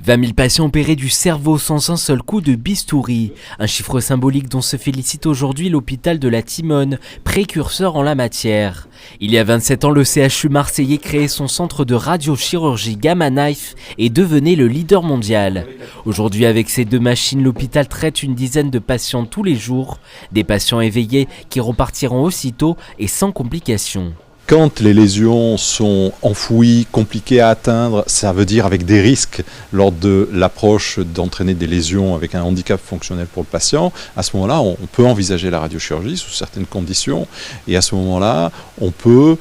20 000 patients opérés du cerveau sans un seul coup de bistouri. Un chiffre symbolique dont se félicite aujourd'hui l'hôpital de la Timone, précurseur en la matière. Il y a 27 ans, le CHU marseillais créait son centre de radiochirurgie Gamma Knife et devenait le leader mondial. Aujourd'hui, avec ces deux machines, l'hôpital traite une dizaine de patients tous les jours. Des patients éveillés qui repartiront aussitôt et sans complications. Quand les lésions sont enfouies, compliquées à atteindre, ça veut dire avec des risques lors de l'approche d'entraîner des lésions avec un handicap fonctionnel pour le patient. À ce moment-là, on peut envisager la radiochirurgie sous certaines conditions. Et à ce moment-là, on peut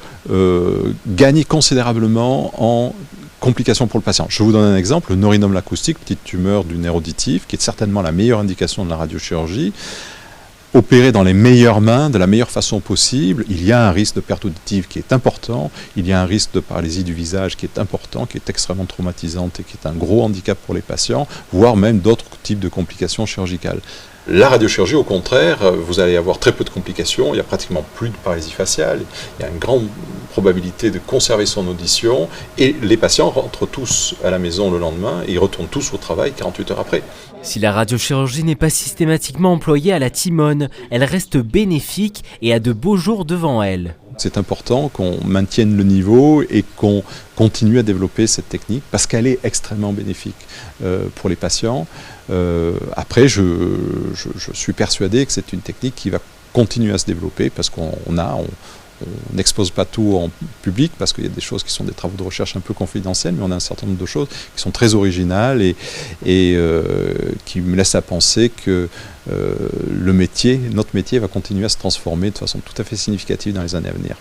gagner considérablement en complications pour le patient. Je vous donne un exemple, le neurinome acoustique, petite tumeur du nerf auditif, qui est certainement la meilleure indication de la radiochirurgie. Opérer dans les meilleures mains, de la meilleure façon possible, il y a un risque de perte auditive qui est important, il y a un risque de paralysie du visage qui est important, qui est extrêmement traumatisante et qui est un gros handicap pour les patients, voire même d'autres types de complications chirurgicales. La radiochirurgie, au contraire, vous allez avoir très peu de complications, il n'y a pratiquement plus de paralysie faciale, il y a une grande probabilité de conserver son audition et les patients rentrent tous à la maison le lendemain et ils retournent tous au travail 48 heures après. Si la radiochirurgie n'est pas systématiquement employée à la Timone, elle reste bénéfique et a de beaux jours devant elle. C'est important qu'on maintienne le niveau et qu'on continue à développer cette technique parce qu'elle est extrêmement bénéfique pour les patients. Après, je suis persuadé que c'est une technique qui va continuer à se développer parce qu'on n'expose pas tout en public parce qu'il y a des choses qui sont des travaux de recherche un peu confidentiels, mais on a un certain nombre de choses qui sont très originales et qui me laissent à penser que notre métier va continuer à se transformer de façon tout à fait significative dans les années à venir.